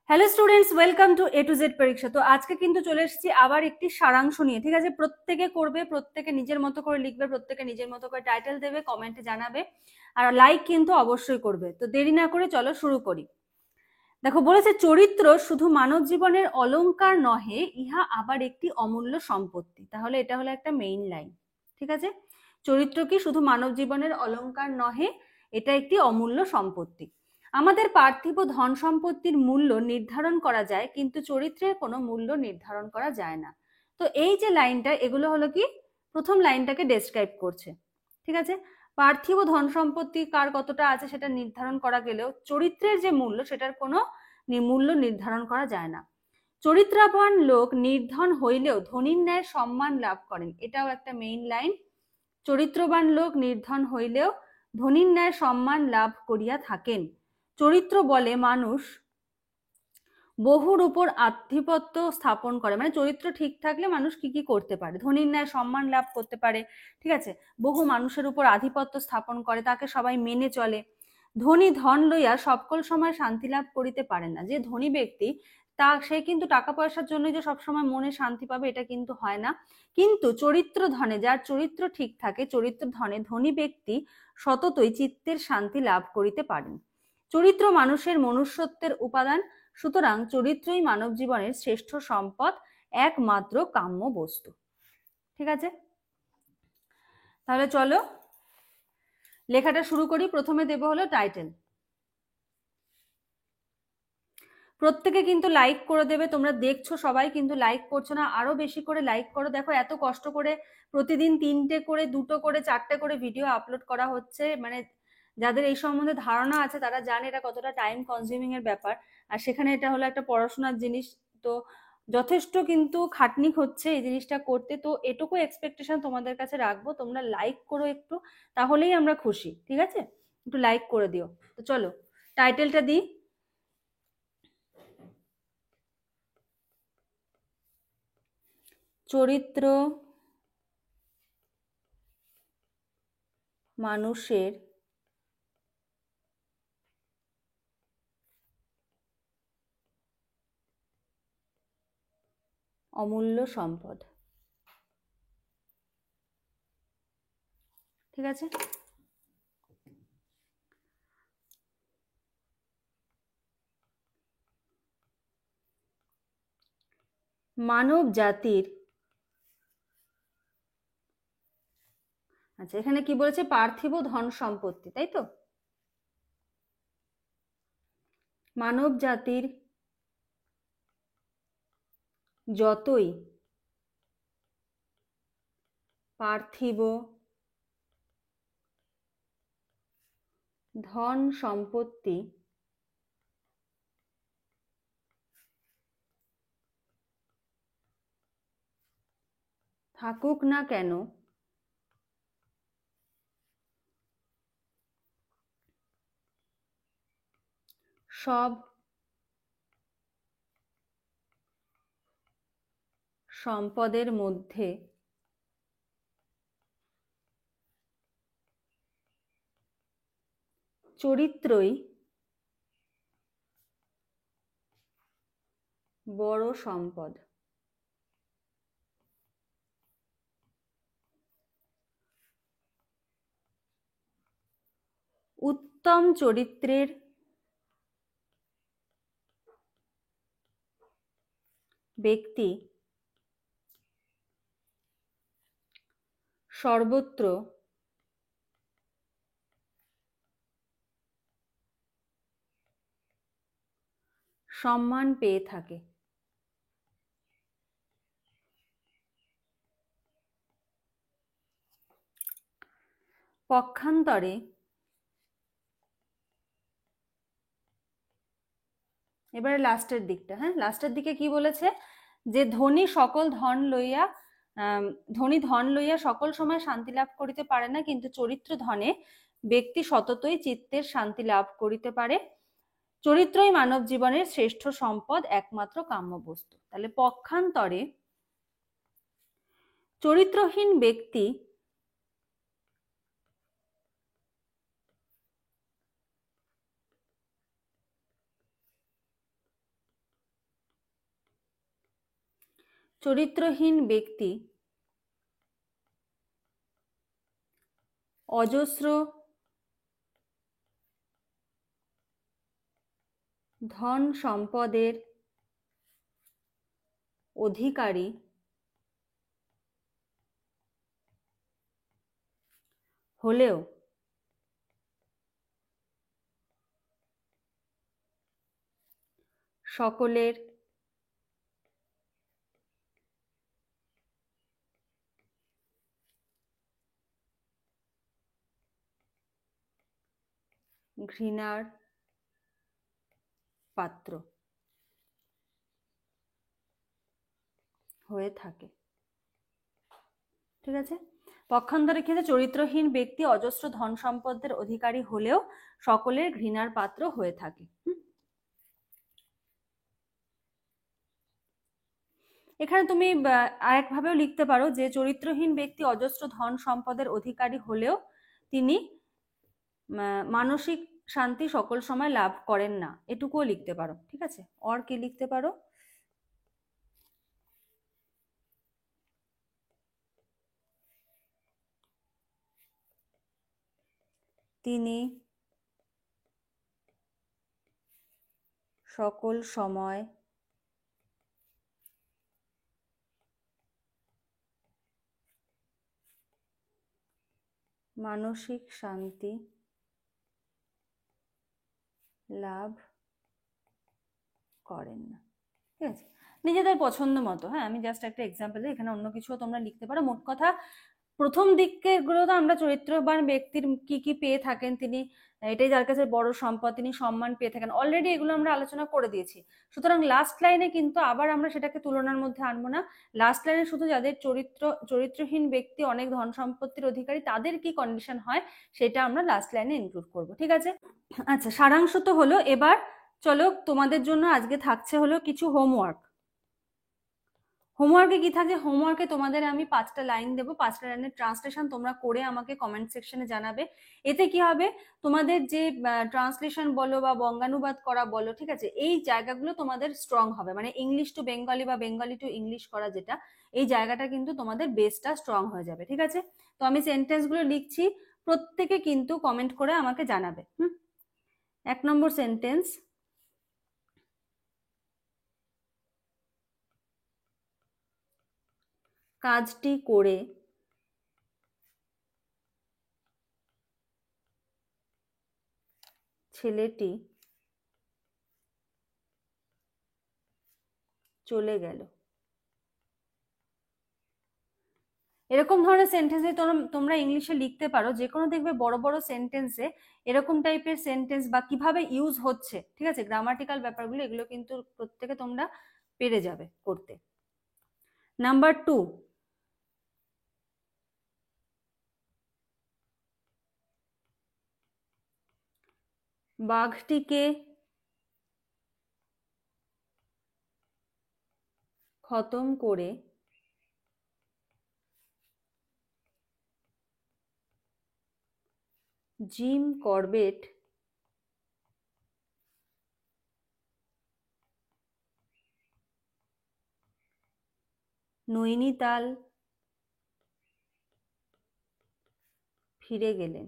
Hello students, welcome to A to Z পরীক্ষা। তো আজকে কিন্তু চলে এসেছি আবার একটি সারাংশ নিয়ে। ঠিক আছে, প্রত্যেকে করবে, প্রত্যেকে নিজের মতো করে লিখবে, প্রত্যেকে নিজের মতো করে টাইটেল দেবে, কমেন্টে জানাবে, আর লাইক কিন্তু অবশ্যই করবে। তো দেরি না করে চলো শুরু করি। দেখো, বলেছে চরিত্র শুধু মানব জীবনের অলংকার নহে, ইহা আবার একটি অমূল্য সম্পত্তি। তাহলে এটা হলো একটা মেইন লাইন। ঠিক আছে, চরিত্র কি শুধু মানব জীবনের অলংকার নহে, এটা একটি অমূল্য সম্পত্তি। আমাদের পার্থিব ধন সম্পত্তির মূল্য নির্ধারণ করা যায়, কিন্তু চরিত্রের কোনো মূল্য নির্ধারণ করা যায় না। তো এই যে লাইনটা, এগুলো হলো কি প্রথম লাইনটাকে ডেসক্রাইব করছে। ঠিক আছে, পার্থিব ধন সম্পত্তি কার কতটা আছে সেটা নির্ধারণ করা গেলেও চরিত্রের যে মূল্য সেটার কোনো মূল্য নির্ধারণ করা যায় না। চরিত্রবান লোক নির্ধন হইলেও ধনীর ন্যায় সম্মান লাভ করেন, এটাও একটা মেইন লাইন। চরিত্রবান লোক নির্ধন হইলেও ধনীর ন্যায় সম্মান লাভ করিয়া থাকেন। চরিত্র বলে মানুষ বহুর উপর আধিপত্য স্থাপন করে, মানে চরিত্র ঠিক থাকলে মানুষ কি কি করতে পারে, ধনীর ন্যায় সম্মান লাভ করতে পারে। ঠিক আছে, বহু মানুষের উপর আধিপত্য স্থাপন করে, তাকে সবাই মেনে চলে। ধনী ধন লইয়া সকল সময় শান্তি লাভ করিতে পারে না। যে ধনী ব্যক্তি সে কিন্তু টাকা পয়সার জন্য যে সবসময় মনে শান্তি পাবে এটা কিন্তু হয় না। কিন্তু চরিত্র ধনে, যার চরিত্র ঠিক থাকে, চরিত্র ধনে ধনী ব্যক্তি সততই চিত্তের শান্তি লাভ করিতে পারেন। চরিত্র মানুষের মনুষ্যত্বের উপাদান, সুতরাং চরিত্রই মানব জীবনের শ্রেষ্ঠ সম্পদ, একমাত্র কাম্য বস্তু। ঠিক আছে, তাহলে চলো লেখাটা শুরু করি। প্রথমে দেব হলো টাইটেল। প্রত্যেকে কিন্তু লাইক করে দেবে। তোমরা দেখছো সবাই কিন্তু লাইক করছো না, আরো বেশি করে লাইক করো। দেখো, এত কষ্ট করে প্রতিদিন 3টে করে, 2টো করে, 4টে করে ভিডিও আপলোড করা হচ্ছে। মানে যাদের এই সম্বন্ধে ধারণা আছে তারা জানে এটা কতটা টাইম কনজিউমিং এর ব্যাপার, আর সেখানে এটা হলো একটা পড়াশোনার জিনিস। তো যথেষ্ট কিন্তু খাটনি হচ্ছে এই জিনিসটা করতে। তো এটুকু এক্সপেকটেশন তোমাদের কাছে রাখবো, তোমরা লাইক করো একটু, তাহলেই আমরা খুশি। ঠিক আছে, একটু লাইক করে দিও। তো চলো টাইটেলটা দিই। চরিত্র মানুষের অমূল্য সম্পদ। ঠিক আছে, মানব জাতির, আচ্ছা এখানে কি বলেছে, পার্থিব ধন সম্পত্তি, তাই তো। মানব জাতির যতই পার্থিব ধন সম্পত্তি থাকুক না কেন, সব সম্পদের মধ্যে চরিত্রই বড় সম্পদ। উত্তম চরিত্রের ব্যক্তি সর্বত্র সম্মান পেয়ে থাকে। পক্ষান্তরে এবারে লাস্টের দিকটা, হ্যাঁ লাস্টের দিকে কি বলেছে, যে ধনী সকল ধন লইয়া ধনী ধন লইয়া সকল সময় শান্তি লাভ করিতে পারে না, কিন্তু চরিত্র ধনে ব্যক্তি সততই চিত্তের শান্তি লাভ করিতে পারে। চরিত্রই মানব জীবনের শ্রেষ্ঠ সম্পদ, একমাত্র কাম্য বস্তু। তাহলে পক্ষান্তরে চরিত্রহীন ব্যক্তি চরিত্রহীন ব্যক্তি অজস্র ধন সম্পদের অধিকারী হলেও সকলের ঘৃণার পাত্র হয়ে থাকে। ঠিক আছে, পক্ষান্তরে ক্ষেত্রে চরিত্রহীন ব্যক্তি অজস্র ধন সম্পদের অধিকারী হলেও সকলের ঘৃণার পাত্র হয়ে থাকে। এখানে তুমি আরেকভাবেও লিখতে পারো যে চরিত্রহীন ব্যক্তি অজস্র ধন সম্পদের অধিকারী হলেও তিনি মানসিক শান্তি সকল সময় লাভ করেন না, এটুকুও লিখতে পারো। ঠিক আছে, আর কি লিখতে পারো? তিনি সকল সময় মানসিক শান্তি লাভ করেন না। ঠিক আছে, নিজেদের পছন্দ মতো। হ্যাঁ, আমি জাস্ট একটা এক্সাম্পল দিই, এখানে অন্য কিছুও তোমরা লিখতে পারো। মোট কথা প্রথম দিকের গুলো তো আমরা চরিত্রবান ব্যক্তির কি কি পেয়ে থাকেন, তিনি এটাই যার কাছে বড় সম্পদ, তিনি সম্মান পেয়ে থাকেন, অলরেডি এগুলো আমরা আলোচনা করে দিয়েছি। সুতরাং লাস্ট লাইনে কিন্তু আবার আমরা সেটাকে তুলনার মধ্যে আনবো না। লাস্ট লাইনে শুধু যাদের চরিত্রহীন ব্যক্তি অনেক ধন সম্পত্তির অধিকারী তাদের কি কন্ডিশন হয় সেটা আমরা লাস্ট লাইনে ইনক্লুড করবো। ঠিক আছে, আচ্ছা, সারাংশ তো হলো। এবার চলো তোমাদের জন্য আজকে থাকছে হলো কিছু হোমওয়ার্ক। হোমওয়ার্কে কি থাকে? হোমওয়ার্কে তোমাদের আমি 5টা লাইন দেবো, 5টা লাইনের ট্রান্সলেশন তোমরা করে আমাকে কমেন্ট সেকশনে জানাবে। এতে কি হবে, তোমাদের যে ট্রান্সলেশন বলো বা বঙ্গানুবাদ করা বলো, ঠিক আছে, এই জায়গাগুলো তোমাদের স্ট্রং হবে। মানে ইংলিশ টু বেঙ্গলি বা বেঙ্গলি টু ইংলিশ করা, যেটা এই জায়গাটা কিন্তু তোমাদের বেসটা স্ট্রং হয়ে যাবে। ঠিক আছে, তো আমি সেন্টেন্সগুলো লিখছি, প্রত্যেকে কিন্তু কমেন্ট করে আমাকে জানাবে। 1 নম্বর সেন্টেন্স, কাজটি করে ছেলেটি চলে গেল। এরকম ধরনের সেন্টেন্সে তোমরা ইংলিশে লিখতে পারো। যে কোনো দেখবে বড় বড় সেন্টেন্সে এরকম টাইপের সেন্টেন্স বা কিভাবে ইউজ হচ্ছে, ঠিক আছে, গ্রামাটিক্যাল ব্যাপারগুলো, এগুলো কিন্তু প্রত্যেকে তোমরা পেরে যাবে করতে। নাম্বার 2, বাঘটিকে খতম করে জিম করবেট নৈনিতাল ফিরে গেলেন।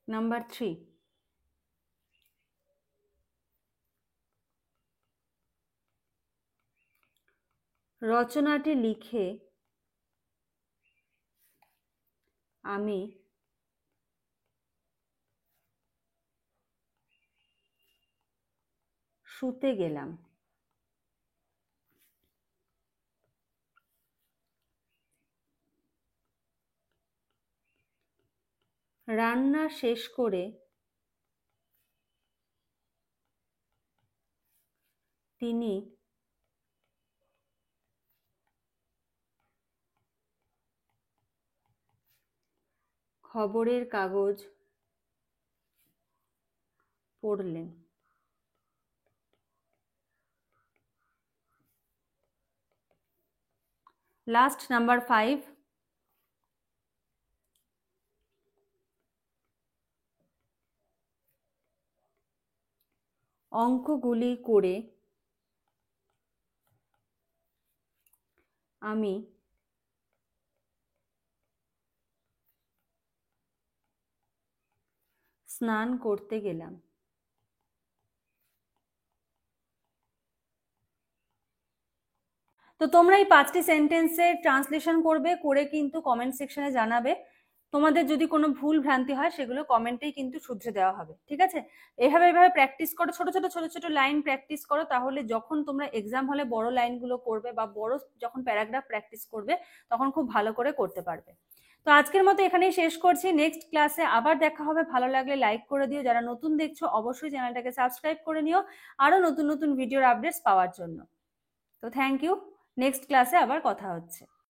নাম্বার 3, রচনাটি লিখে আমি শুতে গেলাম। রান্না শেষ করে তিনি খবরের কাগজ পড়লেন। লাস্ট নাম্বার 5, অঙ্কগুলি করে আমি স্নান করতে গেলাম। তো তোমরা এই 5টি সেন্টেন্সের ট্রান্সলেশন করবে, করে কিন্তু কমেন্ট সেকশনে জানাবে। তোমাদের যদি কোনো ভুল ভ্রান্তি হয় সেগুলো কমেন্টেই কিন্তু শুধরে দেওয়া হবে, ঠিক আছে? এভাবে প্র্যাকটিস করো, ছোট ছোট লাইন প্র্যাকটিস করো, তাহলে যখন তোমরা এক্সাম হলে বড় লাইনগুলো করবে বা বড় যখন প্যারাগ্রাফ প্র্যাকটিস করবে তখন খুব ভালো করে করতে পারবে। তো আজকের মতো এখানেই শেষ করছি, নেক্সট ক্লাসে আবার দেখা হবে। ভালো লাগলে লাইক করে দিও, যারা নতুন দেখছো অবশ্যই চ্যানেলটাকে সাবস্ক্রাইব করে নিও আরো নতুন নতুন ভিডিওর আপডেটস পাওয়ার জন্য। তো থ্যাংক ইউ, নেক্সট ক্লাসে আবার কথা হচ্ছে।